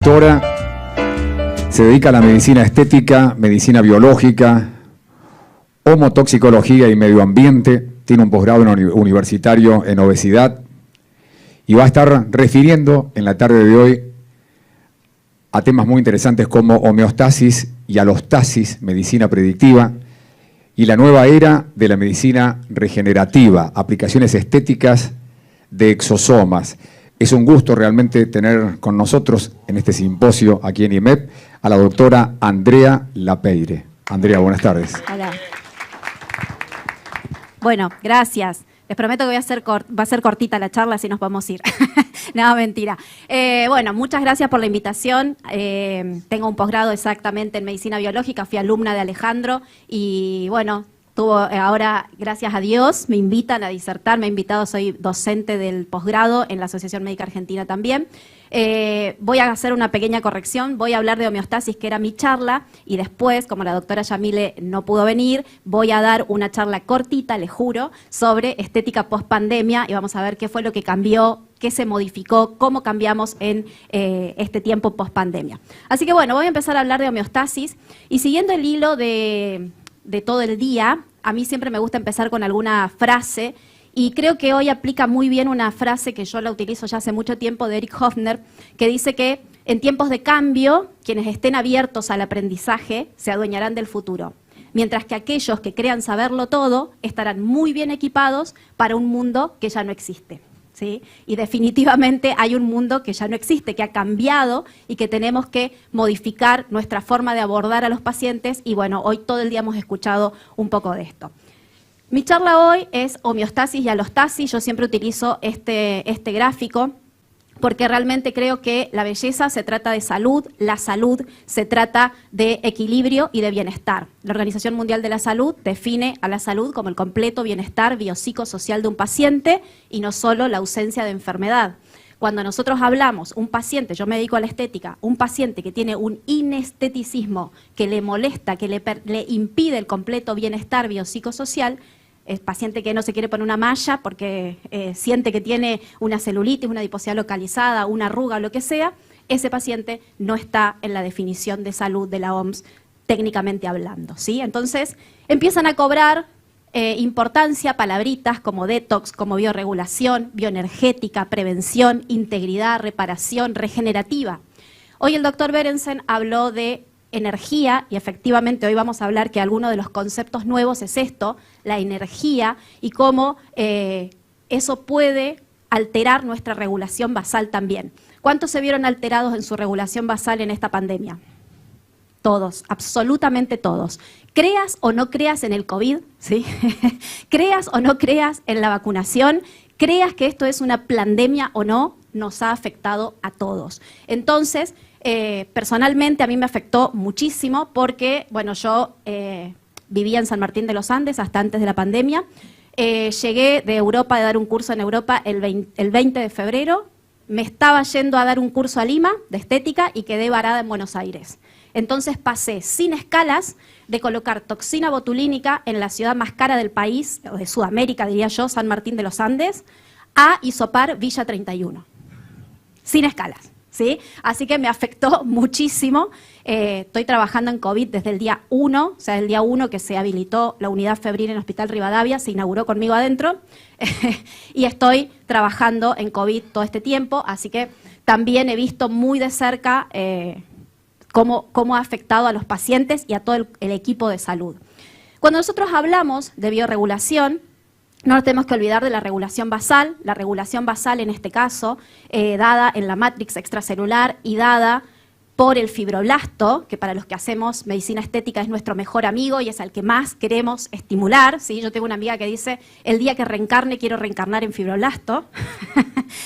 Doctora, se dedica a la medicina estética, medicina biológica, homotoxicología y medio ambiente, tiene un posgrado universitario en obesidad y va a estar refiriendo en la tarde de hoy a temas muy interesantes como homeostasis y alostasis, medicina predictiva, y la nueva era de la medicina regenerativa, aplicaciones estéticas de exosomas. Es un gusto realmente tener con nosotros en este simposio aquí en IMEP a la doctora Andrea Lapeire. Andrea, buenas tardes. Hola. Bueno, gracias. Les prometo que va a ser cortita la charla, así nos podemos ir. No, mentira. Bueno, muchas gracias por la invitación. Tengo un posgrado exactamente en medicina biológica, fui alumna de Alejandro y bueno, ahora, gracias a Dios, me invitan a disertar, me ha invitado, soy docente del posgrado en la Asociación Médica Argentina también. Voy a hacer una pequeña corrección, voy a hablar de homeostasis, que era mi charla, y después, como la doctora Yamile no pudo venir, voy a dar una charla cortita, les juro, sobre estética post-pandemia, y vamos a ver qué fue lo que cambió, qué se modificó, cómo cambiamos en este tiempo post-pandemia. Así que bueno, voy a empezar a hablar de homeostasis, y siguiendo el hilo de todo el día, a mí siempre me gusta empezar con alguna frase, y creo que hoy aplica muy bien una frase que yo la utilizo ya hace mucho tiempo de Eric Hofner, que dice que en tiempos de cambio, quienes estén abiertos al aprendizaje se adueñarán del futuro, mientras que aquellos que crean saberlo todo estarán muy bien equipados para un mundo que ya no existe. ¿Sí? Y definitivamente hay un mundo que ya no existe, que ha cambiado y que tenemos que modificar nuestra forma de abordar a los pacientes, y bueno, hoy todo el día hemos escuchado un poco de esto. Mi charla hoy es homeostasis y alostasis. Yo siempre utilizo este gráfico porque realmente creo que la belleza se trata de salud, la salud se trata de equilibrio y de bienestar. La Organización Mundial de la Salud define a la salud como el completo bienestar biopsicosocial de un paciente y no solo la ausencia de enfermedad. Cuando nosotros hablamos, un paciente, yo me dedico a la estética, un paciente que tiene un inesteticismo que le molesta, que le impide el completo bienestar biopsicosocial, es paciente que no se quiere poner una malla porque siente que tiene una celulitis, una adiposidad localizada, una arruga, lo que sea, ese paciente no está en la definición de salud de la OMS, técnicamente hablando, ¿sí? Entonces, empiezan a cobrar importancia palabritas como detox, como biorregulación, bioenergética, prevención, integridad, reparación, regenerativa. Hoy el doctor Berensen habló de energía, y efectivamente hoy vamos a hablar que alguno de los conceptos nuevos es esto, la energía, y cómo eso puede alterar nuestra regulación basal también. ¿Cuántos se vieron alterados en su regulación basal en esta pandemia? Todos, absolutamente todos. Creas o no creas en el COVID, ¿sí? Creas o no creas en la vacunación, creas que esto es una pandemia o no, nos ha afectado a todos. Entonces, personalmente a mí me afectó muchísimo porque, bueno, yo vivía en San Martín de los Andes hasta antes de la pandemia. Llegué de Europa, de dar un curso en Europa el 20 de febrero. Me estaba yendo a dar un curso a Lima de estética y quedé varada en Buenos Aires. Entonces pasé sin escalas de colocar toxina botulínica en la ciudad más cara del país, o de Sudamérica diría yo, San Martín de los Andes, a hisopar Villa 31. Sin escalas. ¿Sí? Así que me afectó muchísimo. Estoy trabajando en COVID desde el día 1, o sea, el día 1 que se habilitó la unidad febril en Hospital Rivadavia, se inauguró conmigo adentro, y estoy trabajando en COVID todo este tiempo, así que también he visto muy de cerca cómo ha afectado a los pacientes y a todo el equipo de salud. Cuando nosotros hablamos de biorregulación, no nos tenemos que olvidar de la regulación basal en este caso, dada en la matrix extracelular y dada por el fibroblasto, que para los que hacemos medicina estética es nuestro mejor amigo y es al que más queremos estimular, ¿sí? Yo tengo una amiga que dice, el día que reencarne quiero reencarnar en fibroblasto,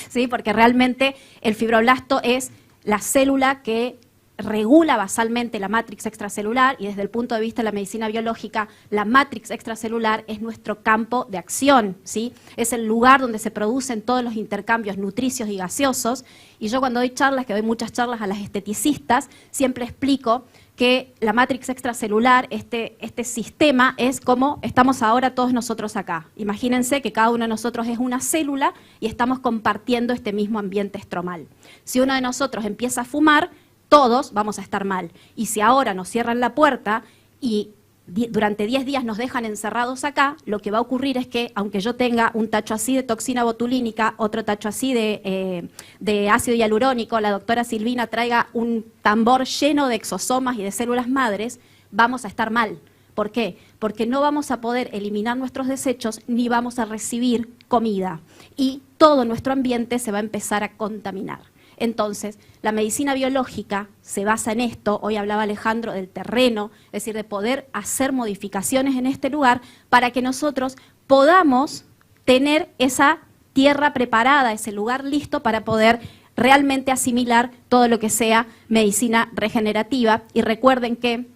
¿sí? Porque realmente el fibroblasto es la célula que regula basalmente la matrix extracelular, y desde el punto de vista de la medicina biológica, la matrix extracelular es nuestro campo de acción, ¿sí? Es el lugar donde se producen todos los intercambios nutricios y gaseosos, y yo cuando doy charlas, que doy muchas charlas a las esteticistas, siempre explico que la matrix extracelular, este sistema, es como estamos ahora todos nosotros acá. Imagínense que cada uno de nosotros es una célula y estamos compartiendo este mismo ambiente estromal. Si uno de nosotros empieza a fumar, todos vamos a estar mal. Y si ahora nos cierran la puerta y durante 10 días nos dejan encerrados acá, lo que va a ocurrir es que, aunque yo tenga un tacho así de toxina botulínica, otro tacho así de ácido hialurónico, la doctora Silvina traiga un tambor lleno de exosomas y de células madres, vamos a estar mal. ¿Por qué? Porque no vamos a poder eliminar nuestros desechos ni vamos a recibir comida. Y todo nuestro ambiente se va a empezar a contaminar. Entonces, la medicina biológica se basa en esto. Hoy hablaba Alejandro del terreno, es decir, de poder hacer modificaciones en este lugar para que nosotros podamos tener esa tierra preparada, ese lugar listo para poder realmente asimilar todo lo que sea medicina regenerativa. Y recuerden que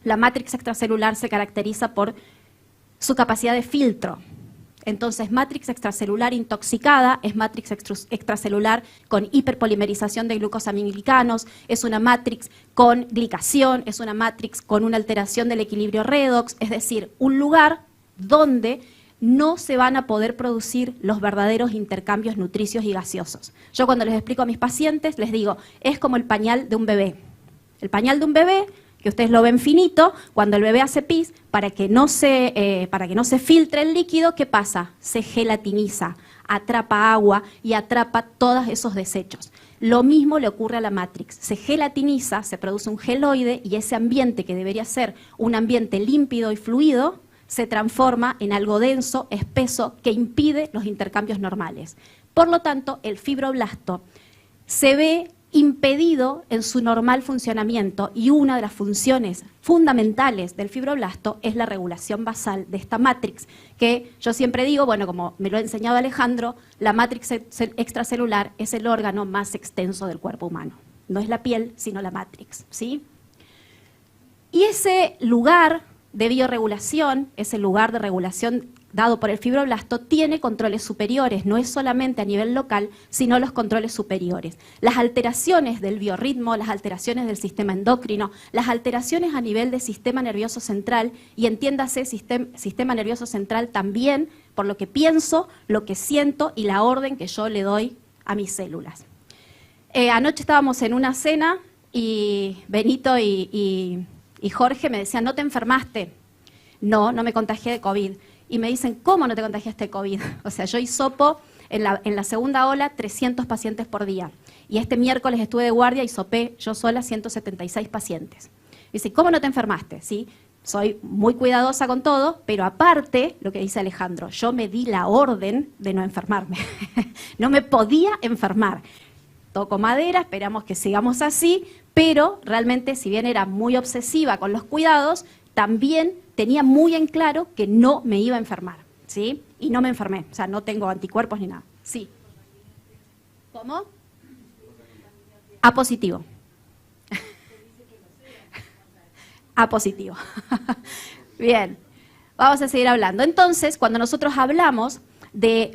la matrix extracelular se caracteriza por su capacidad de filtro. Entonces, matrix extracelular intoxicada es matrix extracelular con hiperpolimerización de glucosaminoglicanos, es una matrix con glicación, es una matrix con una alteración del equilibrio redox, es decir, un lugar donde no se van a poder producir los verdaderos intercambios nutricios y gaseosos. Yo cuando les explico a mis pacientes, les digo, es como el pañal de un bebé. El pañal de un bebé, que ustedes lo ven finito, cuando el bebé hace pis, para que no se filtre el líquido, ¿qué pasa? Se gelatiniza, atrapa agua y atrapa todos esos desechos. Lo mismo le ocurre a la matrix, se gelatiniza, se produce un geloide y ese ambiente que debería ser un ambiente límpido y fluido, se transforma en algo denso, espeso, que impide los intercambios normales. Por lo tanto, el fibroblasto se ve impedido en su normal funcionamiento y una de las funciones fundamentales del fibroblasto es la regulación basal de esta matrix, que yo siempre digo, bueno, como me lo ha enseñado Alejandro, la matrix extracelular es el órgano más extenso del cuerpo humano. No es la piel, sino la matrix, ¿sí? Y ese lugar de biorregulación, ese lugar de regulación dado por el fibroblasto, tiene controles superiores, no es solamente a nivel local, sino los controles superiores. Las alteraciones del biorritmo, las alteraciones del sistema endocrino, las alteraciones a nivel del sistema nervioso central, y entiéndase sistema nervioso central también por lo que pienso, lo que siento y la orden que yo le doy a mis células. Anoche estábamos en una cena y Benito y Jorge me decían, ¿no te enfermaste? No, no me contagié de COVID. Y me dicen, ¿cómo no te contagiaste de COVID? O sea, yo hisopo en la segunda ola 300 pacientes por día. Y este miércoles estuve de guardia y hisopé yo sola 176 pacientes. Dice, ¿cómo no te enfermaste? ¿Sí? Soy muy cuidadosa con todo, pero aparte, lo que dice Alejandro, yo me di la orden de no enfermarme. No me podía enfermar. Toco madera, esperamos que sigamos así, pero realmente, si bien era muy obsesiva con los cuidados, también tenía muy en claro que no me iba a enfermar, ¿sí? Y no me enfermé, o sea, no tengo anticuerpos ni nada. Sí. ¿Cómo? A positivo. A positivo. Bien, vamos a seguir hablando. Entonces, cuando nosotros hablamos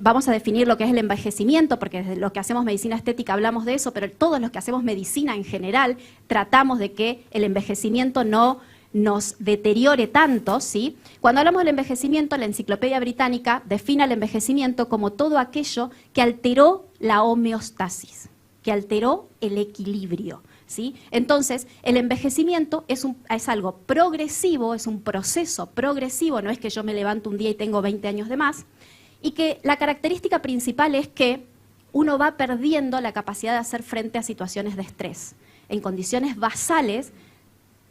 vamos a definir lo que es el envejecimiento, porque desde los que hacemos medicina estética hablamos de eso, pero todos los que hacemos medicina en general tratamos de que el envejecimiento no nos deteriore tanto, ¿sí? Cuando hablamos del envejecimiento, la Enciclopedia Británica define el envejecimiento como todo aquello que alteró la homeostasis, que alteró el equilibrio, ¿sí? Entonces, el envejecimiento es algo progresivo, es un proceso progresivo, no es que yo me levanto un día y tengo 20 años de más, y que la característica principal es que uno va perdiendo la capacidad de hacer frente a situaciones de estrés. En condiciones basales,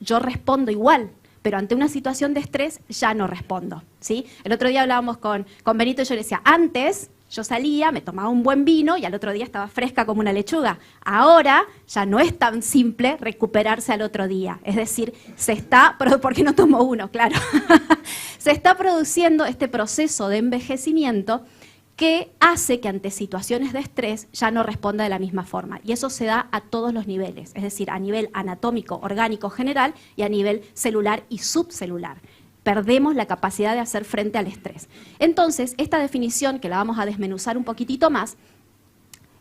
yo respondo igual, pero ante una situación de estrés ya no respondo, ¿sí? El otro día hablábamos con Benito y yo le decía, antes yo salía, me tomaba un buen vino y al otro día estaba fresca como una lechuga. Ahora ya no es tan simple recuperarse al otro día. Es decir, ¿por qué no tomo uno? Claro. Se está produciendo este proceso de envejecimiento que hace que ante situaciones de estrés ya no responda de la misma forma. Y eso se da a todos los niveles, es decir, a nivel anatómico, orgánico, general y a nivel celular y subcelular. Perdemos la capacidad de hacer frente al estrés. Entonces, esta definición, que la vamos a desmenuzar un poquitito más,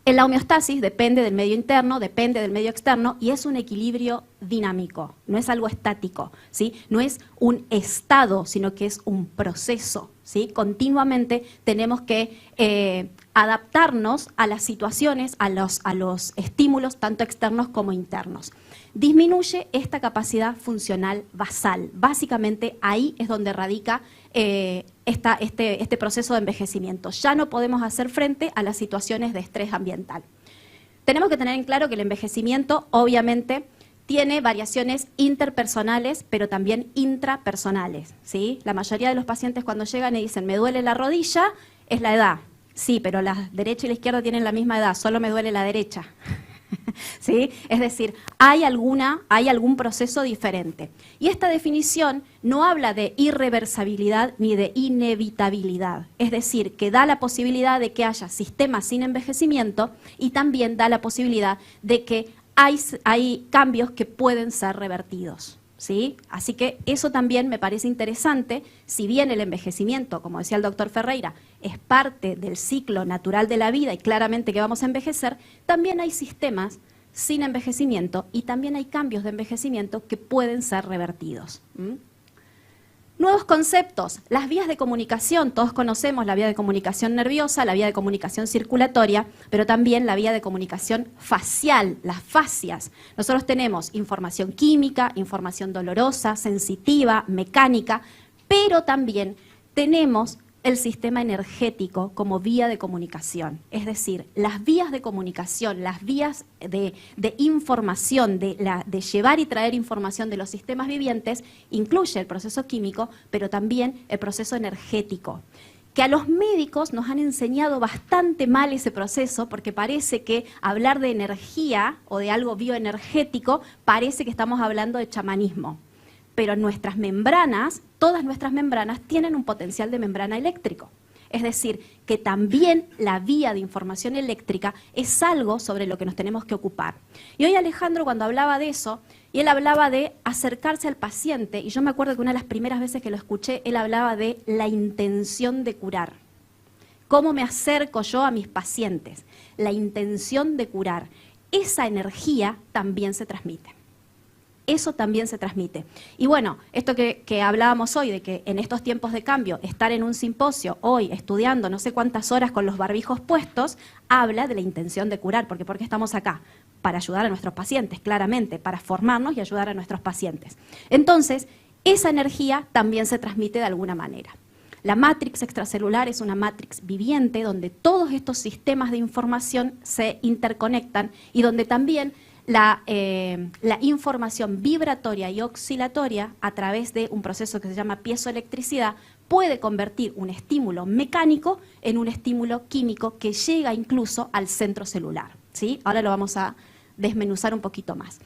en la homeostasis depende del medio interno, depende del medio externo y es un equilibrio dinámico, no es algo estático, ¿sí? No es un estado, sino que es un proceso, ¿sí? Continuamente tenemos que adaptarnos a las situaciones, a los estímulos, tanto externos como internos. Disminuye esta capacidad funcional basal. Básicamente ahí es donde radica este proceso de envejecimiento. Ya no podemos hacer frente a las situaciones de estrés ambiental. Tenemos que tener en claro que el envejecimiento, obviamente, tiene variaciones interpersonales, pero también intrapersonales, ¿sí? La mayoría de los pacientes cuando llegan y dicen, me duele la rodilla, es la edad. Sí, pero la derecha y la izquierda tienen la misma edad, solo me duele la derecha. ¿Sí? Es decir, hay algún proceso diferente. Y esta definición no habla de irreversibilidad ni de inevitabilidad. Es decir, que da la posibilidad de que haya sistemas sin envejecimiento y también da la posibilidad de que hay cambios que pueden ser revertidos, ¿sí? Así que eso también me parece interesante. Si bien el envejecimiento, como decía el doctor Ferreira, es parte del ciclo natural de la vida y claramente que vamos a envejecer, también hay sistemas sin envejecimiento y también hay cambios de envejecimiento que pueden ser revertidos. Nuevos conceptos, las vías de comunicación, todos conocemos la vía de comunicación nerviosa, la vía de comunicación circulatoria, pero también la vía de comunicación facial, las fascias. Nosotros tenemos información química, información dolorosa, sensitiva, mecánica, pero también tenemos el sistema energético como vía de comunicación. Es decir, las vías de comunicación, las vías de información, de llevar y traer información de los sistemas vivientes, incluye el proceso químico, pero también el proceso energético. Que a los médicos nos han enseñado bastante mal ese proceso, porque parece que hablar de energía o de algo bioenergético, parece que estamos hablando de chamanismo. Pero nuestras membranas, todas nuestras membranas tienen un potencial de membrana eléctrico. Es decir, que también la vía de información eléctrica es algo sobre lo que nos tenemos que ocupar. Y hoy Alejandro, cuando hablaba de eso, y él hablaba de acercarse al paciente, y yo me acuerdo que una de las primeras veces que lo escuché, él hablaba de la intención de curar. ¿Cómo me acerco yo a mis pacientes? La intención de curar. Esa energía también se transmite. Eso también se transmite. Y bueno, esto que hablábamos hoy, de que en estos tiempos de cambio, estar en un simposio hoy estudiando no sé cuántas horas con los barbijos puestos, habla de la intención de curar, porque ¿por qué estamos acá? Para ayudar a nuestros pacientes, claramente, para formarnos y ayudar a nuestros pacientes. Entonces, esa energía también se transmite de alguna manera. La matrix extracelular es una matrix viviente donde todos estos sistemas de información se interconectan y donde también la información vibratoria y oscilatoria a través de un proceso que se llama piezoelectricidad puede convertir un estímulo mecánico en un estímulo químico que llega incluso al centro celular, ¿sí? Ahora lo vamos a desmenuzar un poquito más.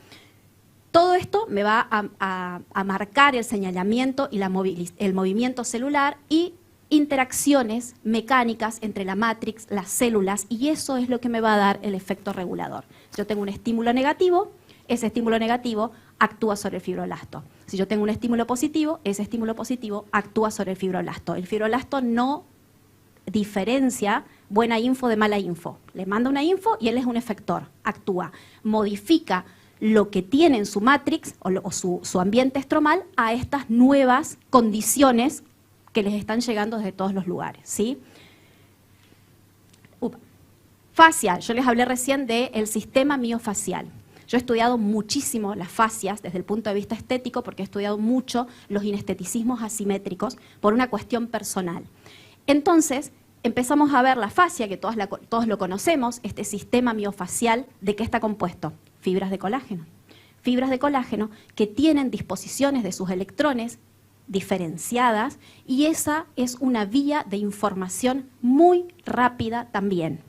Todo esto me va a marcar el señalamiento y el movimiento celular y interacciones mecánicas entre la matrix, las células, y eso es lo que me va a dar el efecto regulador. Si yo tengo un estímulo negativo, ese estímulo negativo actúa sobre el fibroblasto. Si yo tengo un estímulo positivo, ese estímulo positivo actúa sobre el fibroblasto. El fibroblasto no diferencia buena info de mala info. Le manda una info y él es un efector, actúa, modifica lo que tiene en su matrix o su ambiente estromal a estas nuevas condiciones que les están llegando desde todos los lugares, ¿sí? Fascia, yo les hablé recién del sistema miofacial. Yo he estudiado muchísimo las fascias desde el punto de vista estético porque he estudiado mucho los inesteticismos asimétricos por una cuestión personal. Entonces, empezamos a ver la fascia, que todos lo conocemos, este sistema miofacial, ¿de qué está compuesto? Fibras de colágeno. Fibras de colágeno que tienen disposiciones de sus electrones diferenciadas y esa es una vía de información muy rápida también.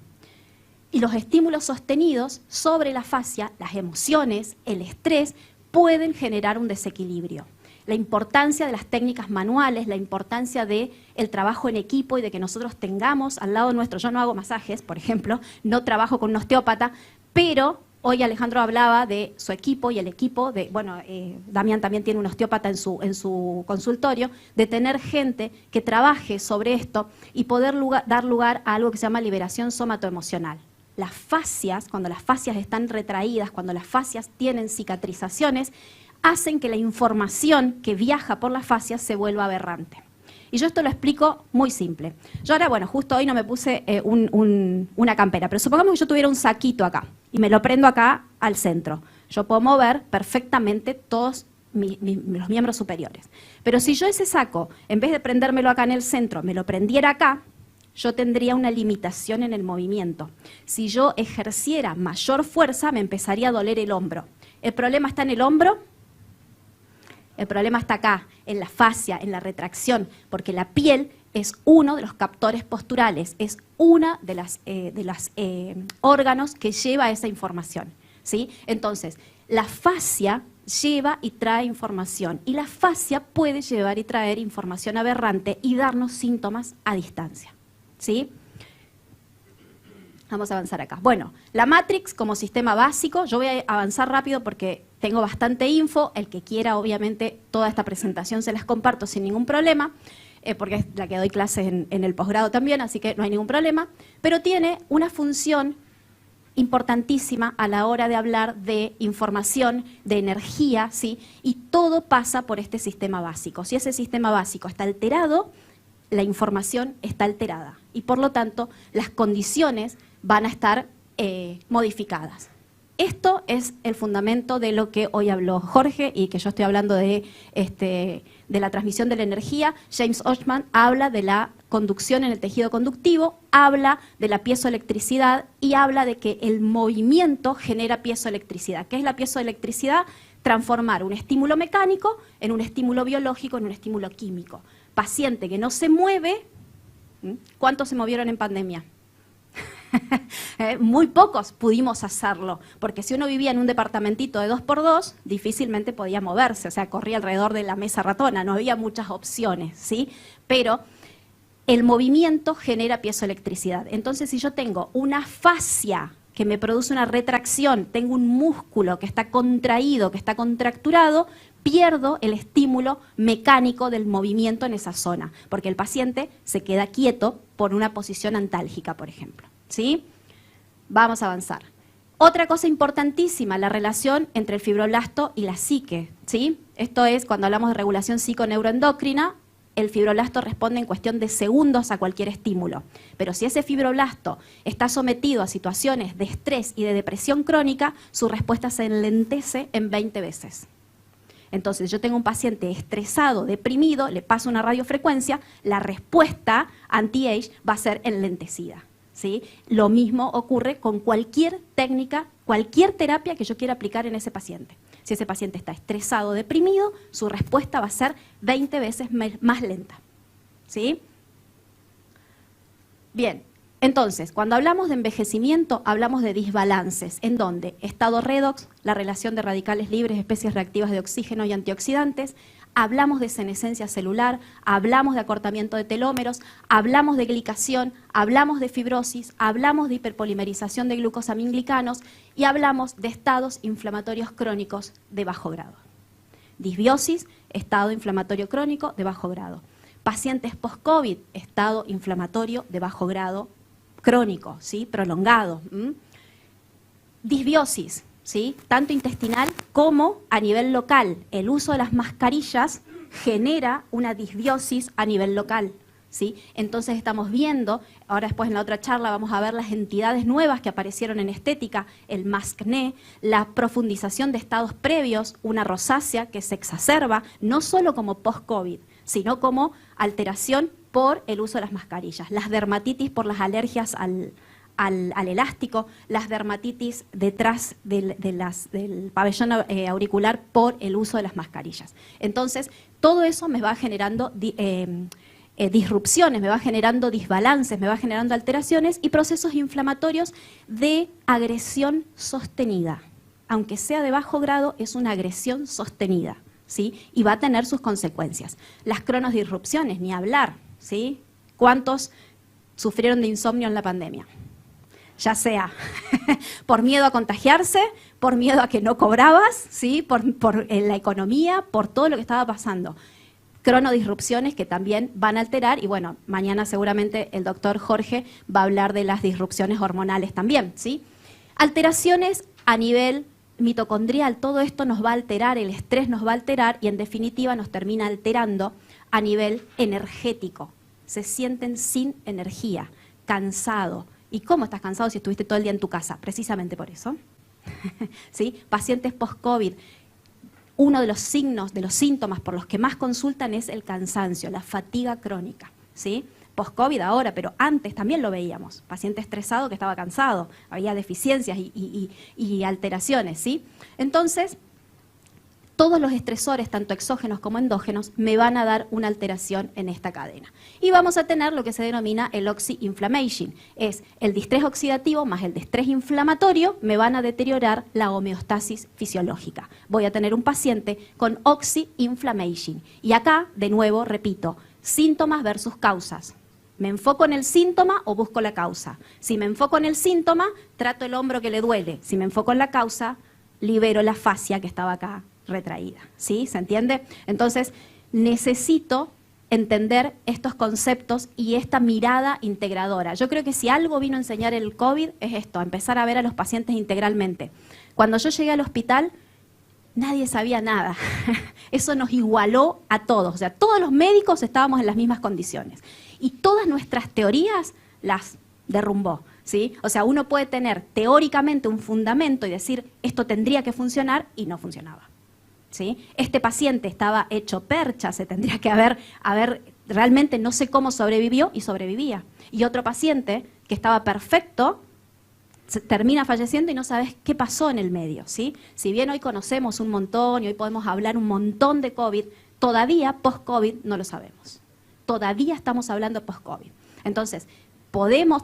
Y los estímulos sostenidos sobre la fascia, las emociones, el estrés, pueden generar un desequilibrio. La importancia de las técnicas manuales, la importancia del trabajo en equipo y de que nosotros tengamos al lado nuestro, yo no hago masajes, por ejemplo, no trabajo con un osteópata, pero hoy Alejandro hablaba de su equipo y el equipo de, bueno, Damián también tiene un osteópata en su consultorio, de tener gente que trabaje sobre esto y poder dar lugar a algo que se llama liberación somatoemocional. Las fascias, cuando las fascias están retraídas, cuando las fascias tienen cicatrizaciones, hacen que la información que viaja por las fascias se vuelva aberrante. Y yo esto lo explico muy simple. Yo ahora, bueno, justo hoy no me puse una campera, pero supongamos que yo tuviera un saquito acá y me lo prendo acá al centro. Yo puedo mover perfectamente todos los miembros superiores. Pero si yo ese saco, en vez de prendérmelo acá en el centro, me lo prendiera acá, yo tendría una limitación en el movimiento. Si yo ejerciera mayor fuerza, me empezaría a doler el hombro. ¿El problema está en el hombro? El problema está acá, en la fascia, en la retracción, porque la piel es uno de los captores posturales, es uno de los órganos que lleva esa información, ¿sí? Entonces, la fascia lleva y trae información, y la fascia puede llevar y traer información aberrante y darnos síntomas a distancia, ¿sí? Vamos a avanzar acá. Bueno, la Matrix como sistema básico, yo voy a avanzar rápido porque tengo bastante info, el que quiera obviamente toda esta presentación se las comparto sin ningún problema, porque es la que doy clases en el posgrado también, así que no hay ningún problema, pero tiene una función importantísima a la hora de hablar de información, de energía, ¿sí? Y todo pasa por este sistema básico. Si ese sistema básico está alterado, la información está alterada y por lo tanto las condiciones van a estar modificadas. Esto es el fundamento de lo que hoy habló Jorge y que yo estoy hablando de la transmisión de la energía. James Oschman habla de la conducción en el tejido conductivo, habla de la piezoelectricidad y habla de que el movimiento genera piezoelectricidad. ¿Qué es la piezoelectricidad? Transformar un estímulo mecánico en un estímulo biológico, en un estímulo químico. Paciente que no se mueve, ¿cuántos se movieron en pandemia? Muy pocos pudimos hacerlo, porque si uno vivía en un departamentito de 2x2, difícilmente podía moverse, o sea, corría alrededor de la mesa ratona, no había muchas opciones, ¿sí? Pero el movimiento genera piezoelectricidad. Entonces, si yo tengo una fascia que me produce una retracción, tengo un músculo que está contraído, que está contracturado, pierdo el estímulo mecánico del movimiento en esa zona, porque el paciente se queda quieto por una posición antálgica, por ejemplo, ¿sí? Vamos a avanzar. Otra cosa importantísima, la relación entre el fibroblasto y la psique, ¿sí? Esto es cuando hablamos de regulación psiconeuroendocrina, el fibroblasto responde en cuestión de segundos a cualquier estímulo. Pero si ese fibroblasto está sometido a situaciones de estrés y de depresión crónica, su respuesta se enlentece en 20 veces. Entonces, yo tengo un paciente estresado, deprimido, le paso una radiofrecuencia, la respuesta anti-age va a ser enlentecida, ¿sí? Lo mismo ocurre con cualquier técnica, cualquier terapia que yo quiera aplicar en ese paciente. Si ese paciente está estresado, deprimido, su respuesta va a ser 20 veces más lenta, ¿sí? Bien, entonces, cuando hablamos de envejecimiento, hablamos de desbalances, en donde estado redox, la relación de radicales libres, especies reactivas de oxígeno y antioxidantes, hablamos de senescencia celular, hablamos de acortamiento de telómeros, hablamos de glicación, hablamos de fibrosis, hablamos de hiperpolimerización de glucosaminoglicanos y hablamos de estados inflamatorios crónicos de bajo grado. Disbiosis, estado inflamatorio crónico de bajo grado. Pacientes post-COVID, estado inflamatorio de bajo grado crónico, ¿sí? Prolongado. Disbiosis, ¿sí? Tanto intestinal como a nivel local. El uso de las mascarillas genera una disbiosis a nivel local, ¿sí? Entonces estamos viendo, ahora después en la otra charla vamos a ver las entidades nuevas que aparecieron en estética, el mascné, la profundización de estados previos, una rosácea que se exacerba, no solo como post-COVID, sino como alteración por el uso de las mascarillas, las dermatitis por las alergias al elástico, las dermatitis detrás del pabellón auricular por el uso de las mascarillas. Entonces, todo eso me va generando disrupciones, me va generando desbalances, me va generando alteraciones y procesos inflamatorios de agresión sostenida. Aunque sea de bajo grado, es una agresión sostenida, ¿sí? Y va a tener sus consecuencias. Las cronosdisrupciones, ni hablar, ¿sí? ¿Cuántos sufrieron de insomnio en la pandemia? Ya sea por miedo a contagiarse, por miedo a que no cobrabas, ¿sí? por la economía, por todo lo que estaba pasando. Cronodisrupciones que también van a alterar, y bueno, mañana seguramente el doctor Jorge va a hablar de las disrupciones hormonales también, ¿sí? Alteraciones a nivel mitocondrial, todo esto nos va a alterar, el estrés nos va a alterar y en definitiva nos termina alterando a nivel energético. Se sienten sin energía, cansado. ¿Y cómo estás cansado si estuviste todo el día en tu casa? Precisamente por eso. ¿Sí? Pacientes post-COVID, uno de los signos, de los síntomas por los que más consultan es el cansancio, la fatiga crónica. ¿Sí? Post-COVID ahora, pero antes también lo veíamos. Paciente estresado que estaba cansado, había deficiencias y alteraciones. ¿Sí? Entonces, todos los estresores, tanto exógenos como endógenos, me van a dar una alteración en esta cadena. Y vamos a tener lo que se denomina el oxy-inflammation. Es el distrés oxidativo más el distrés inflamatorio me van a deteriorar la homeostasis fisiológica. Voy a tener un paciente con oxy-inflammation. Y acá, de nuevo, repito, síntomas versus causas. ¿Me enfoco en el síntoma o busco la causa? Si me enfoco en el síntoma, trato el hombro que le duele. Si me enfoco en la causa, libero la fascia que estaba acá retraída, ¿sí? ¿Se entiende? Entonces, necesito entender estos conceptos y esta mirada integradora. Yo creo que si algo vino a enseñar el COVID es esto, a empezar a ver a los pacientes integralmente. Cuando yo llegué al hospital, nadie sabía nada. Eso nos igualó a todos. O sea, todos los médicos estábamos en las mismas condiciones. Y todas nuestras teorías las derrumbó. ¿Sí? O sea, uno puede tener teóricamente un fundamento y decir, esto tendría que funcionar, y no funcionaba. ¿Sí? Este paciente estaba hecho percha, se tendría que haber realmente no sé cómo sobrevivió y sobrevivía. Y otro paciente que estaba perfecto, termina falleciendo y no sabes qué pasó en el medio. ¿Sí? Si bien hoy conocemos un montón y hoy podemos hablar un montón de COVID, todavía post-COVID no lo sabemos. Todavía estamos hablando post-COVID. Entonces,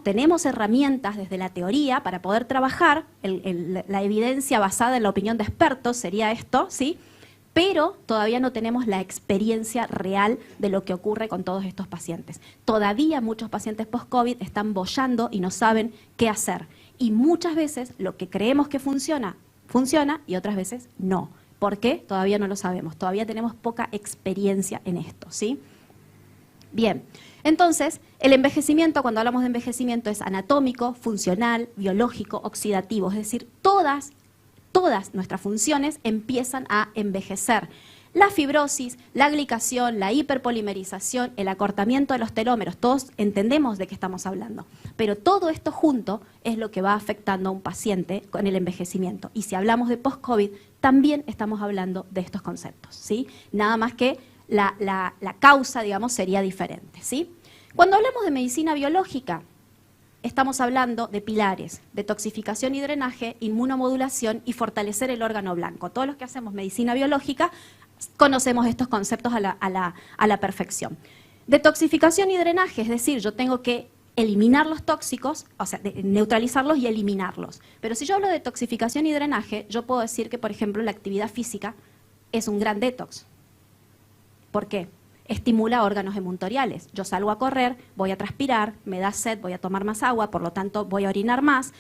tenemos herramientas desde la teoría para poder trabajar, la evidencia basada en la opinión de expertos sería esto, ¿sí? Pero todavía no tenemos la experiencia real de lo que ocurre con todos estos pacientes. Todavía muchos pacientes post-COVID están boyando y no saben qué hacer. Y muchas veces lo que creemos que funciona, funciona y otras veces no. ¿Por qué? Todavía no lo sabemos. Todavía tenemos poca experiencia en esto, ¿sí? Bien, entonces el envejecimiento, cuando hablamos de envejecimiento, es anatómico, funcional, biológico, oxidativo. Es decir, todas nuestras funciones empiezan a envejecer. La fibrosis, la glicación, la hiperpolimerización, el acortamiento de los telómeros, todos entendemos de qué estamos hablando. Pero todo esto junto es lo que va afectando a un paciente con el envejecimiento. Y si hablamos de post-COVID, también estamos hablando de estos conceptos, ¿sí? Nada más que la causa, digamos, sería diferente, ¿sí? Cuando hablamos de medicina biológica, estamos hablando de pilares, detoxificación y drenaje, inmunomodulación y fortalecer el órgano blanco. Todos los que hacemos medicina biológica conocemos estos conceptos a la perfección. Detoxificación y drenaje, es decir, yo tengo que eliminar los tóxicos, o sea, neutralizarlos y eliminarlos. Pero si yo hablo de detoxificación y drenaje, yo puedo decir que, por ejemplo, la actividad física es un gran detox. ¿Por qué? Estimula órganos emuntoriales. Yo salgo a correr, voy a transpirar, me da sed, voy a tomar más agua, por lo tanto voy a orinar más,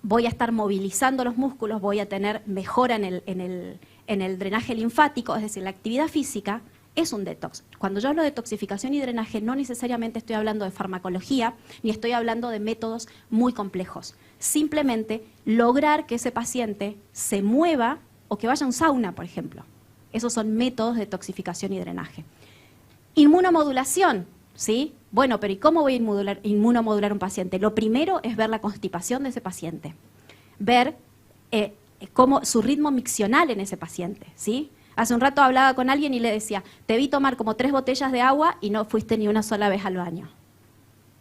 voy a estar movilizando los músculos, voy a tener mejora en el drenaje linfático, es decir, la actividad física es un detox. Cuando yo hablo de detoxificación y drenaje, no necesariamente estoy hablando de farmacología, ni estoy hablando de métodos muy complejos. Simplemente lograr que ese paciente se mueva o que vaya a un sauna, por ejemplo. Esos son métodos de detoxificación y drenaje. Inmunomodulación, ¿sí? Bueno, pero ¿y cómo voy a inmunomodular un paciente? Lo primero es ver la constipación de ese paciente, ver cómo su ritmo miccional en ese paciente, ¿sí? Hace un rato hablaba con alguien y le decía, te vi tomar como 3 botellas de agua y no fuiste ni una sola vez al baño.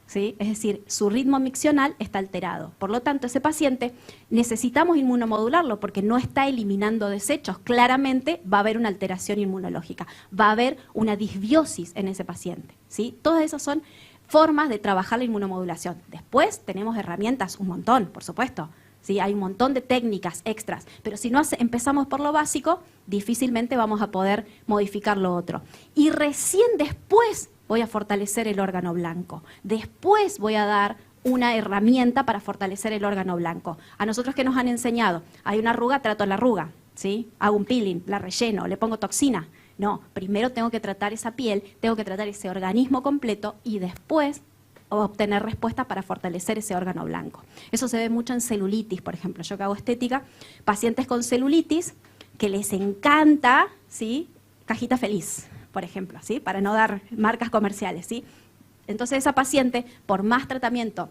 ¿Sí? Es decir, su ritmo miccional está alterado. Por lo tanto, ese paciente necesitamos inmunomodularlo porque no está eliminando desechos. Claramente va a haber una alteración inmunológica, va a haber una disbiosis en ese paciente, ¿sí? Todas esas son formas de trabajar la inmunomodulación. Después tenemos herramientas, un montón, por supuesto. ¿Sí? Hay un montón de técnicas extras, pero si no empezamos por lo básico, difícilmente vamos a poder modificar lo otro. Y recién después voy a fortalecer el órgano blanco. Después voy a dar una herramienta para fortalecer el órgano blanco. A nosotros que nos han enseñado, hay una arruga, trato la arruga, ¿sí? Hago un peeling, la relleno, le pongo toxina. No, primero tengo que tratar esa piel, tengo que tratar ese organismo completo y después obtener respuestas para fortalecer ese órgano blanco. Eso se ve mucho en celulitis, por ejemplo. Yo que hago estética, pacientes con celulitis que les encanta, ¿sí?, cajita feliz, por ejemplo, ¿sí?, para no dar marcas comerciales, ¿sí? Entonces esa paciente, por más tratamiento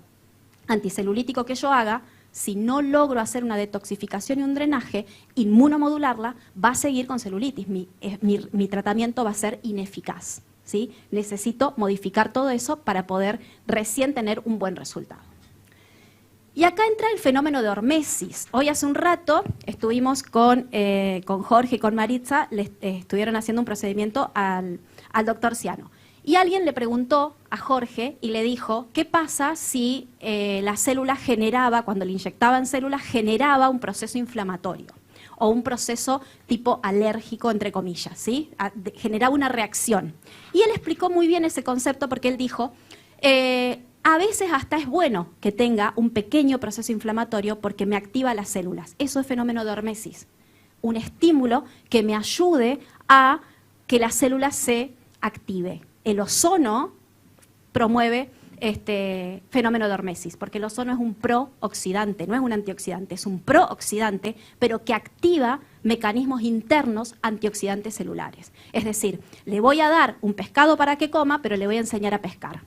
anticelulítico que yo haga, si no logro hacer una detoxificación y un drenaje, inmunomodularla, va a seguir con celulitis. Mi tratamiento va a ser ineficaz, ¿sí? Necesito modificar todo eso para poder recién tener un buen resultado. Y acá entra el fenómeno de hormesis. Hoy hace un rato estuvimos con Jorge y con Maritza, estuvieron haciendo un procedimiento al doctor Ciano. Y alguien le preguntó a Jorge y le dijo, ¿qué pasa si la célula generaba, cuando le inyectaban células, generaba un proceso inflamatorio o un proceso tipo alérgico, entre comillas, ¿sí? Generaba una reacción. Y él explicó muy bien ese concepto porque él dijo, a veces hasta es bueno que tenga un pequeño proceso inflamatorio porque me activa las células. Eso es fenómeno de hormesis. Un estímulo que me ayude a que la célula se active. El ozono promueve este fenómeno de hormesis, porque el ozono es un prooxidante, no es un antioxidante, es un prooxidante, pero que activa mecanismos internos antioxidantes celulares. Es decir, le voy a dar un pescado para que coma, pero le voy a enseñar a pescar,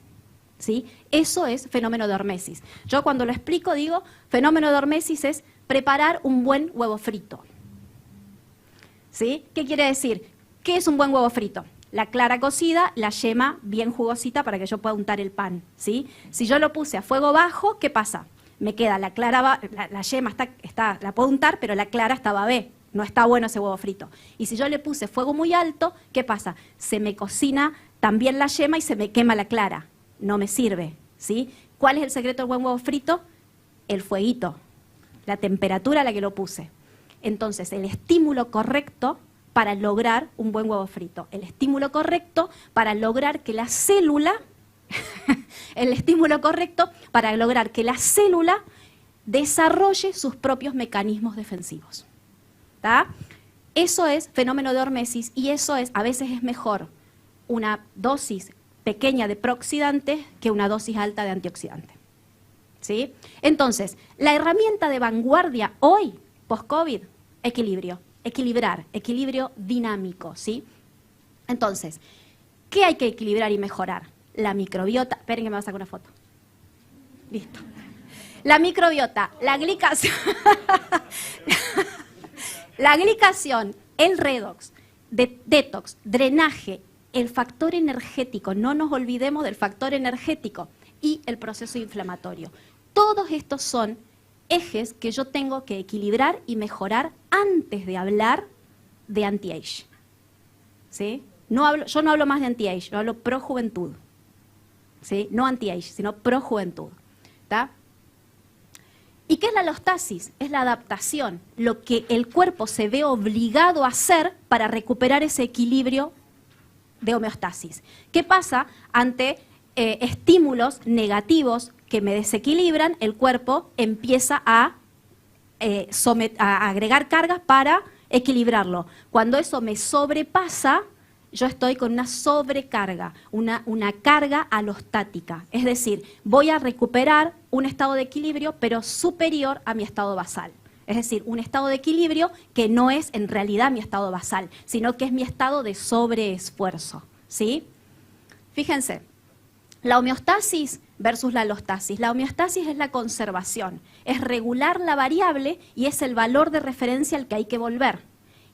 ¿sí? Eso es fenómeno de hormesis. Yo cuando lo explico digo, fenómeno de hormesis es preparar un buen huevo frito, ¿sí? ¿Qué quiere decir? ¿Qué es un buen huevo frito? La clara cocida, la yema bien jugosita para que yo pueda untar el pan, ¿sí? Si yo lo puse a fuego bajo, ¿qué pasa? Me queda la clara, la yema la puedo untar, pero la clara está babé, no está bueno ese huevo frito. Y si yo le puse fuego muy alto, ¿qué pasa? Se me cocina también la yema y se me quema la clara, no me sirve, ¿sí? ¿Cuál es el secreto del buen huevo frito? El fueguito, la temperatura a la que lo puse. Entonces, el estímulo correcto para lograr un buen huevo frito. El estímulo correcto para lograr que la célula, desarrolle sus propios mecanismos defensivos. ¿Tá? Eso es fenómeno de hormesis y eso es, a veces es mejor una dosis pequeña de prooxidantes que una dosis alta de antioxidante. ¿Sí? Entonces, la herramienta de vanguardia hoy, post-COVID, equilibrio dinámico, ¿sí? Entonces, ¿qué hay que equilibrar y mejorar? La microbiota, esperen que me voy a sacar una foto. Listo. La microbiota, la glicación, el redox, detox, drenaje, el factor energético, no nos olvidemos del factor energético y el proceso inflamatorio. Todos estos son ejes que yo tengo que equilibrar y mejorar antes de hablar de anti-age. ¿Sí? Yo no hablo más de anti-age, yo hablo pro-juventud. ¿Sí? No anti-age, sino pro-juventud. ¿Tá? ¿Y qué es la alostasis? Es la adaptación, lo que el cuerpo se ve obligado a hacer para recuperar ese equilibrio de homeostasis. ¿Qué pasa ante estímulos negativos que me desequilibran? El cuerpo empieza a agregar cargas para equilibrarlo. Cuando eso me sobrepasa, yo estoy con una sobrecarga, una carga alostática. Es decir, voy a recuperar un estado de equilibrio, pero superior a mi estado basal. Es decir, un estado de equilibrio que no es en realidad mi estado basal, sino que es mi estado de sobreesfuerzo, ¿sí? Fíjense, la homeostasis versus la alostasis. La homeostasis es la conservación, es regular la variable y es el valor de referencia al que hay que volver.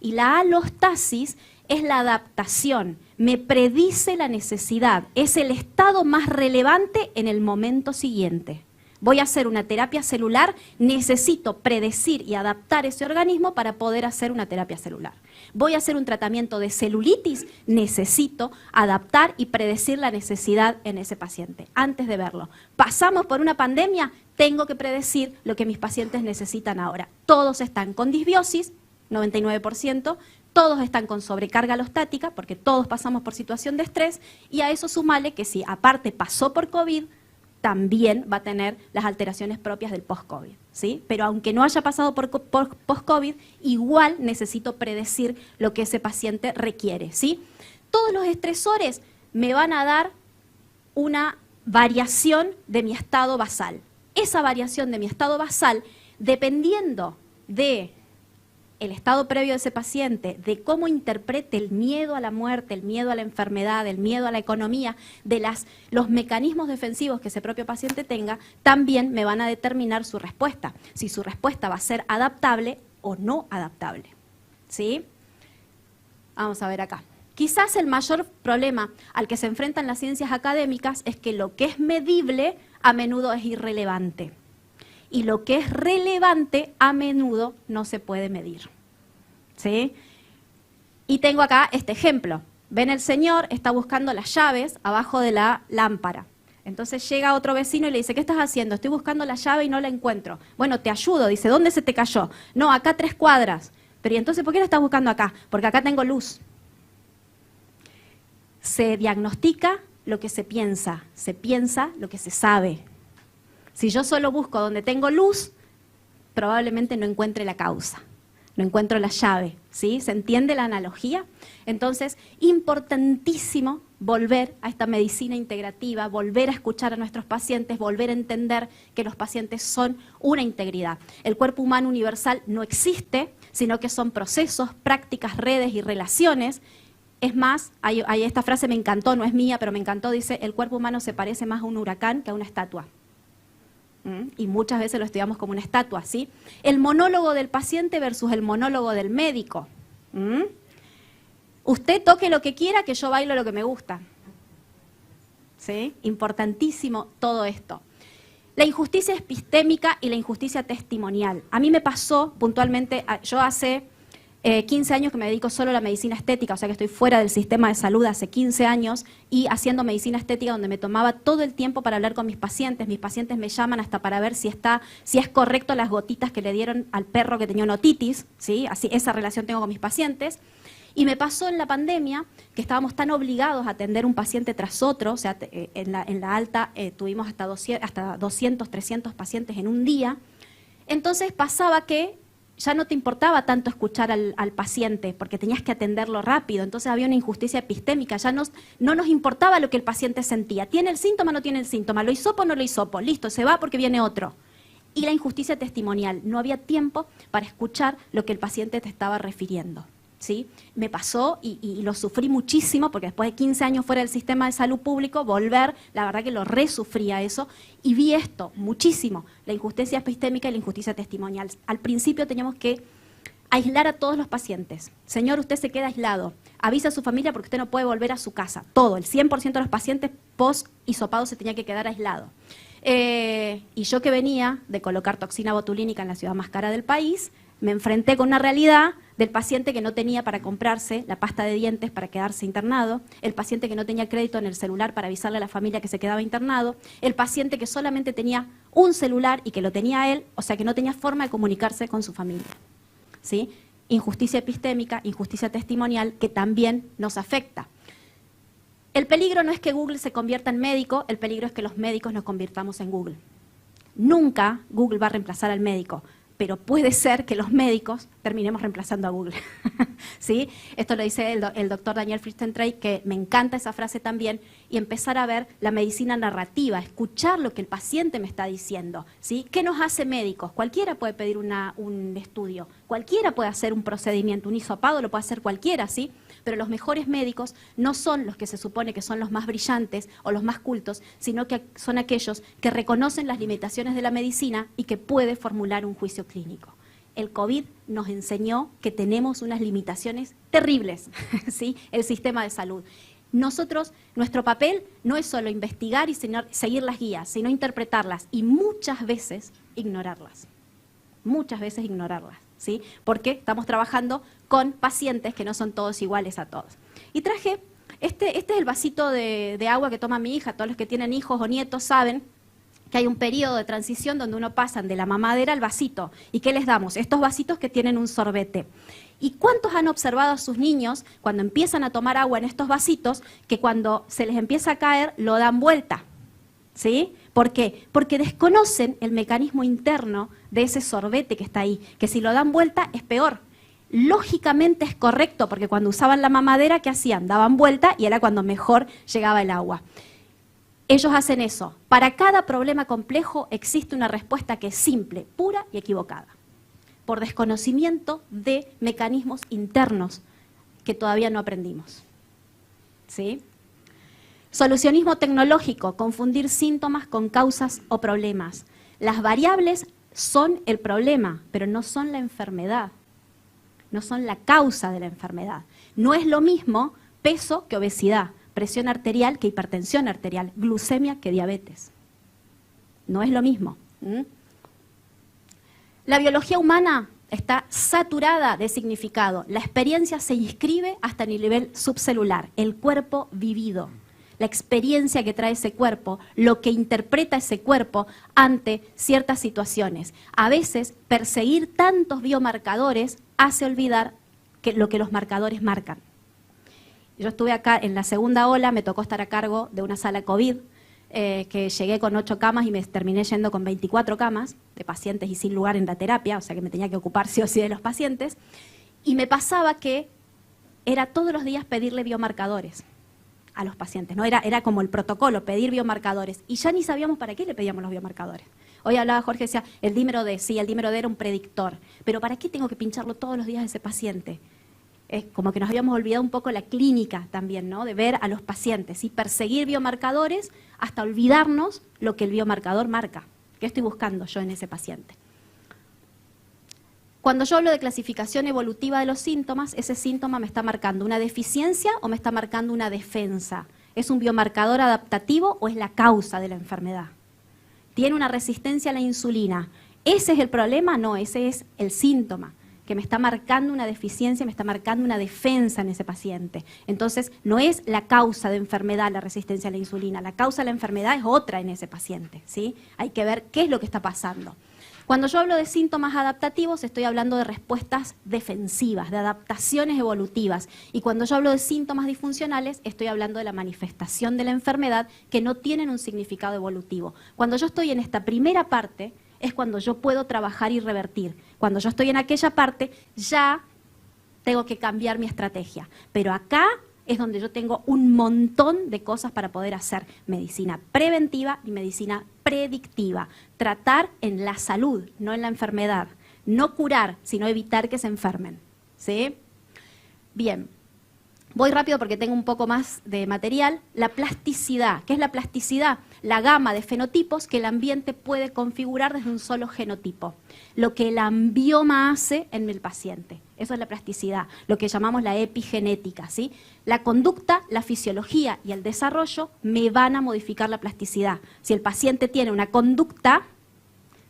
Y la alostasis es la adaptación, me predice la necesidad, es el estado más relevante en el momento siguiente. Voy a hacer una terapia celular, necesito predecir y adaptar ese organismo para poder hacer una terapia celular. Voy a hacer un tratamiento de celulitis, necesito adaptar y predecir la necesidad en ese paciente antes de verlo. Pasamos por una pandemia, tengo que predecir lo que mis pacientes necesitan ahora. Todos están con disbiosis, 99%, todos están con sobrecarga alostática, porque todos pasamos por situación de estrés, y a eso sumale que si aparte pasó por COVID, también va a tener las alteraciones propias del post-COVID, ¿sí? Pero aunque no haya pasado por post-COVID, igual necesito predecir lo que ese paciente requiere, ¿sí? Todos los estresores me van a dar una variación de mi estado basal. Esa variación de mi estado basal, dependiendo de el estado previo de ese paciente, de cómo interprete el miedo a la muerte, el miedo a la enfermedad, el miedo a la economía, de los mecanismos defensivos que ese propio paciente tenga, también me van a determinar su respuesta. Si su respuesta va a ser adaptable o no adaptable. ¿Sí? Vamos a ver acá. Quizás el mayor problema al que se enfrentan las ciencias académicas es que lo que es medible a menudo es irrelevante. Y lo que es relevante a menudo no se puede medir. ¿Sí? Y tengo acá este ejemplo. Ven, el señor está buscando las llaves abajo de la lámpara. Entonces llega otro vecino y le dice, ¿qué estás haciendo? Estoy buscando la llave y no la encuentro. Bueno, te ayudo. Dice, ¿dónde se te cayó? No, acá 3 cuadras. Pero ¿y entonces por qué la estás buscando acá? Porque acá tengo luz. Se diagnostica lo que se piensa lo que se sabe. Si yo solo busco donde tengo luz, probablemente no encuentre la causa, no encuentro la llave, ¿sí? ¿Se entiende la analogía? Entonces, importantísimo volver a esta medicina integrativa, volver a escuchar a nuestros pacientes, volver a entender que los pacientes son una integridad. El cuerpo humano universal no existe, sino que son procesos, prácticas, redes y relaciones. Es más, esta frase me encantó, no es mía, pero me encantó, dice, el cuerpo humano se parece más a un huracán que a una estatua. Y muchas veces lo estudiamos como una estatua, ¿sí? El monólogo del paciente versus el monólogo del médico. Usted toque lo que quiera, que yo bailo lo que me gusta. ¿Sí? Importantísimo todo esto. La injusticia epistémica y la injusticia testimonial. A mí me pasó puntualmente, yo hace 15 años que me dedico solo a la medicina estética, o sea que estoy fuera del sistema de salud hace 15 años y haciendo medicina estética donde me tomaba todo el tiempo para hablar con mis pacientes. Mis pacientes me llaman hasta para ver si es correcto las gotitas que le dieron al perro que tenía una otitis, ¿sí? Así, esa relación tengo con mis pacientes. Y me pasó en la pandemia que estábamos tan obligados a atender un paciente tras otro, o sea, en la alta tuvimos hasta 200, 300 pacientes en un día. Entonces pasaba que ya no te importaba tanto escuchar al paciente porque tenías que atenderlo rápido, entonces había una injusticia epistémica, ya no nos importaba lo que el paciente sentía, ¿tiene el síntoma o no tiene el síntoma? ¿Lo hisopo o no lo hisopo? Listo, se va porque viene otro. Y la injusticia testimonial, no había tiempo para escuchar lo que el paciente te estaba refiriendo. ¿Sí? Me pasó y lo sufrí muchísimo porque después de 15 años fuera del sistema de salud público, volver, la verdad que lo resufría eso y vi esto muchísimo, la injusticia epistémica y la injusticia testimonial. Al principio teníamos que aislar a todos los pacientes. Señor, usted se queda aislado, avisa a su familia porque usted no puede volver a su casa. Todo, el 100% de los pacientes post-hisopado se tenía que quedar aislado. Y yo que venía de colocar toxina botulínica en la ciudad más cara del país, me enfrenté con una realidad del paciente que no tenía para comprarse la pasta de dientes para quedarse internado, el paciente que no tenía crédito en el celular para avisarle a la familia que se quedaba internado, el paciente que solamente tenía un celular y que lo tenía él, o sea que no tenía forma de comunicarse con su familia. ¿Sí? Injusticia epistémica, injusticia testimonial, que también nos afecta. El peligro no es que Google se convierta en médico, el peligro es que los médicos nos convirtamos en Google. Nunca Google va a reemplazar al médico, pero puede ser que los médicos terminemos reemplazando a Google. ¿Sí? Esto lo dice el doctor Daniel Frijsentraich, que me encanta esa frase también, y empezar a ver la medicina narrativa, escuchar lo que el paciente me está diciendo. ¿Sí? ¿Qué nos hace médicos? Cualquiera puede pedir un estudio, cualquiera puede hacer un procedimiento, un hisopado lo puede hacer cualquiera, ¿sí? Pero los mejores médicos no son los que se supone que son los más brillantes o los más cultos, sino que son aquellos que reconocen las limitaciones de la medicina y que puede formular un juicio clínico. El COVID nos enseñó que tenemos unas limitaciones terribles, ¿sí? El sistema de salud. Nosotros, nuestro papel no es solo investigar y seguir las guías, sino interpretarlas y muchas veces ignorarlas. Muchas veces ignorarlas. ¿Sí? Porque estamos trabajando con pacientes que no son todos iguales a todos. Y traje, este es el vasito de agua que toma mi hija. Todos los que tienen hijos o nietos saben que hay un periodo de transición donde uno pasa de la mamadera al vasito. ¿Y qué les damos? Estos vasitos que tienen un sorbete. ¿Y cuántos han observado a sus niños cuando empiezan a tomar agua en estos vasitos que cuando se les empieza a caer lo dan vuelta? ¿Sí? ¿Por qué? Porque desconocen el mecanismo interno de ese sorbete que está ahí, que si lo dan vuelta es peor. Lógicamente es correcto, porque cuando usaban la mamadera, ¿qué hacían? Daban vuelta y era cuando mejor llegaba el agua. Ellos hacen eso. Para cada problema complejo existe una respuesta que es simple, pura y equivocada, por desconocimiento de mecanismos internos que todavía no aprendimos. ¿Sí? Solucionismo tecnológico, confundir síntomas con causas o problemas. Las variables son el problema, pero no son la enfermedad, no son la causa de la enfermedad. No es lo mismo peso que obesidad, presión arterial que hipertensión arterial, glucemia que diabetes. No es lo mismo. La biología humana está saturada de significado. La experiencia se inscribe hasta el nivel subcelular, el cuerpo vivido. La experiencia que trae ese cuerpo, lo que interpreta ese cuerpo ante ciertas situaciones. A veces, perseguir tantos biomarcadores hace olvidar lo que los marcadores marcan. Yo estuve acá en la segunda ola, me tocó estar a cargo de una sala COVID, que llegué con 8 camas y me terminé yendo con 24 camas de pacientes y sin lugar en la terapia, o sea que me tenía que ocupar sí o sí de los pacientes. Y me pasaba que era todos los días pedirle biomarcadores a los pacientes, ¿no? Era como el protocolo, pedir biomarcadores. Y ya ni sabíamos para qué le pedíamos los biomarcadores. Hoy hablaba Jorge, decía, el dímero D, sí, el dímero D era un predictor. Pero ¿para qué tengo que pincharlo todos los días a ese paciente? Es como que nos habíamos olvidado un poco la clínica también, ¿no? De ver a los pacientes y perseguir biomarcadores hasta olvidarnos lo que el biomarcador marca. ¿Qué estoy buscando yo en ese paciente? Cuando yo hablo de clasificación evolutiva de los síntomas, ese síntoma me está marcando una deficiencia o me está marcando una defensa. ¿Es un biomarcador adaptativo o es la causa de la enfermedad? ¿Tiene una resistencia a la insulina? ¿Ese es el problema? No, ese es el síntoma, que me está marcando una deficiencia, me está marcando una defensa en ese paciente. Entonces, no es la causa de enfermedad la resistencia a la insulina, la causa de la enfermedad es otra en ese paciente, ¿sí? Hay que ver qué es lo que está pasando. Cuando yo hablo de síntomas adaptativos, estoy hablando de respuestas defensivas, de adaptaciones evolutivas. Y cuando yo hablo de síntomas disfuncionales, estoy hablando de la manifestación de la enfermedad que no tienen un significado evolutivo. Cuando yo estoy en esta primera parte, es cuando yo puedo trabajar y revertir. Cuando yo estoy en aquella parte, ya tengo que cambiar mi estrategia. Pero acá es donde yo tengo un montón de cosas para poder hacer medicina preventiva y medicina predictiva. Tratar en la salud, no en la enfermedad. No curar, sino evitar que se enfermen. ¿Sí? Bien. Voy rápido porque tengo un poco más de material. La plasticidad. ¿Qué es la plasticidad? La gama de fenotipos que el ambiente puede configurar desde un solo genotipo. Lo que el ambioma hace en el paciente. Eso es la plasticidad, lo que llamamos la epigenética, ¿sí? La conducta, la fisiología y el desarrollo me van a modificar la plasticidad. Si el paciente tiene una conducta,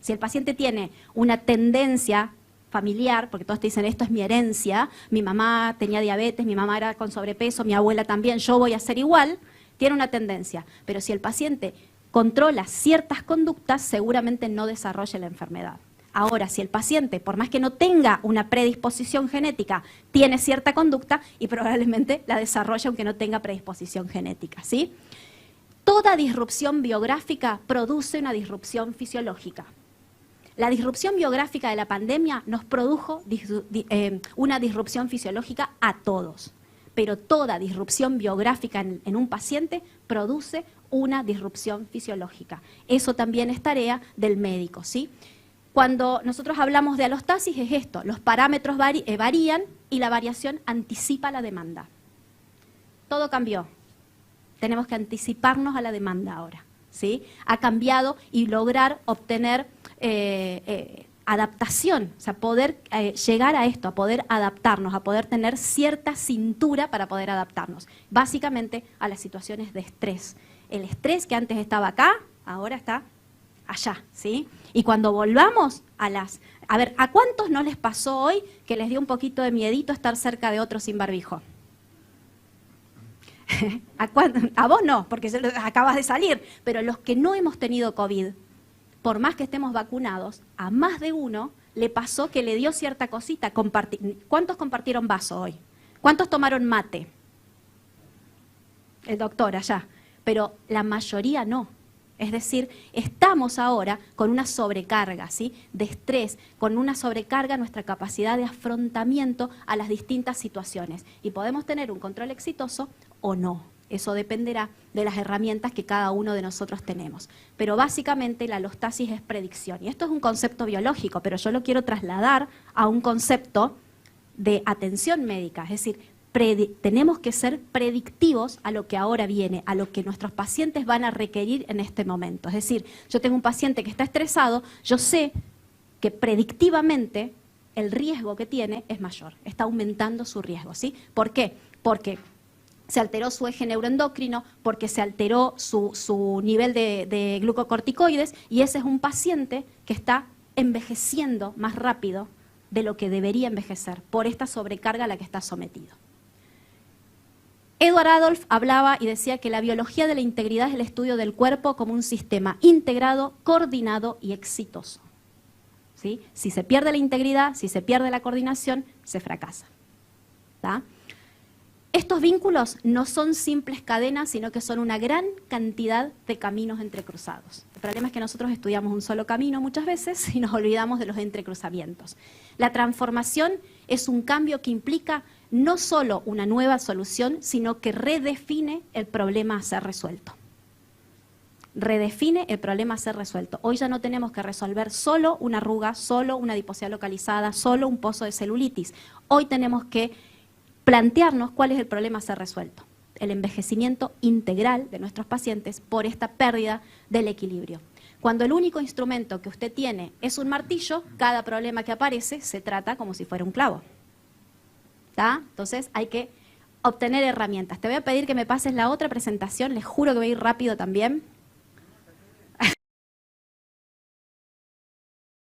si el paciente tiene una tendencia familiar, porque todos te dicen, esto es mi herencia, mi mamá tenía diabetes, mi mamá era con sobrepeso, mi abuela también, yo voy a ser igual, tiene una tendencia. Pero si el paciente controla ciertas conductas, seguramente no desarrolla la enfermedad. Ahora, si el paciente, por más que no tenga una predisposición genética, tiene cierta conducta y probablemente la desarrolla aunque no tenga predisposición genética, ¿sí? Toda disrupción biográfica produce una disrupción fisiológica. La disrupción biográfica de la pandemia nos produjo una disrupción fisiológica a todos, pero toda disrupción biográfica en un paciente produce una disrupción fisiológica. Eso también es tarea del médico, ¿sí? Cuando nosotros hablamos de alostasis es esto, los parámetros varían y la variación anticipa la demanda. Todo cambió, tenemos que anticiparnos a la demanda ahora, ¿sí? Ha cambiado y lograr obtener adaptación, o sea, poder llegar a esto, a poder adaptarnos, a poder tener cierta cintura para poder adaptarnos, básicamente a las situaciones de estrés. El estrés que antes estaba acá, ahora está allá, ¿sí? Y cuando volvamos a a ver, ¿a cuántos no les pasó hoy que les dio un poquito de miedito estar cerca de otros sin barbijo? A vos no, porque acabas de salir, pero los que no hemos tenido COVID, por más que estemos vacunados, a más de uno le pasó que le dio cierta cosita. ¿Cuántos compartieron vaso hoy? ¿Cuántos tomaron mate? El doctor allá, pero la mayoría no. Es decir, estamos ahora con una sobrecarga, ¿sí? De estrés, con una sobrecarga en nuestra capacidad de afrontamiento a las distintas situaciones. Y podemos tener un control exitoso o no. Eso dependerá de las herramientas que cada uno de nosotros tenemos. Pero básicamente la alostasis es predicción. Y esto es un concepto biológico, pero yo lo quiero trasladar a un concepto de atención médica. Es decir, tenemos que ser predictivos a lo que ahora viene, a lo que nuestros pacientes van a requerir en este momento. Es decir, yo tengo un paciente que está estresado, yo sé que predictivamente el riesgo que tiene es mayor, está aumentando su riesgo, ¿sí? ¿Por qué? Porque se alteró su eje neuroendocrino, porque se alteró su nivel de glucocorticoides, y ese es un paciente que está envejeciendo más rápido de lo que debería envejecer por esta sobrecarga a la que está sometido. Edward Adolph hablaba y decía que la biología de la integridad es el estudio del cuerpo como un sistema integrado, coordinado y exitoso. ¿Sí? Si se pierde la integridad, si se pierde la coordinación, se fracasa. ¿Tá? Estos vínculos no son simples cadenas, sino que son una gran cantidad de caminos entrecruzados. El problema es que nosotros estudiamos un solo camino muchas veces y nos olvidamos de los entrecruzamientos. La transformación es un cambio que implica no solo una nueva solución, sino que redefine el problema a ser resuelto. Redefine el problema a ser resuelto. Hoy ya no tenemos que resolver solo una arruga, solo una adiposidad localizada, solo un pozo de celulitis. Hoy tenemos que plantearnos cuál es el problema a ser resuelto. El envejecimiento integral de nuestros pacientes por esta pérdida del equilibrio. Cuando el único instrumento que usted tiene es un martillo, cada problema que aparece se trata como si fuera un clavo. ¿Tá? Entonces hay que obtener herramientas. Te voy a pedir que me pases la otra presentación, les juro que voy a ir rápido también.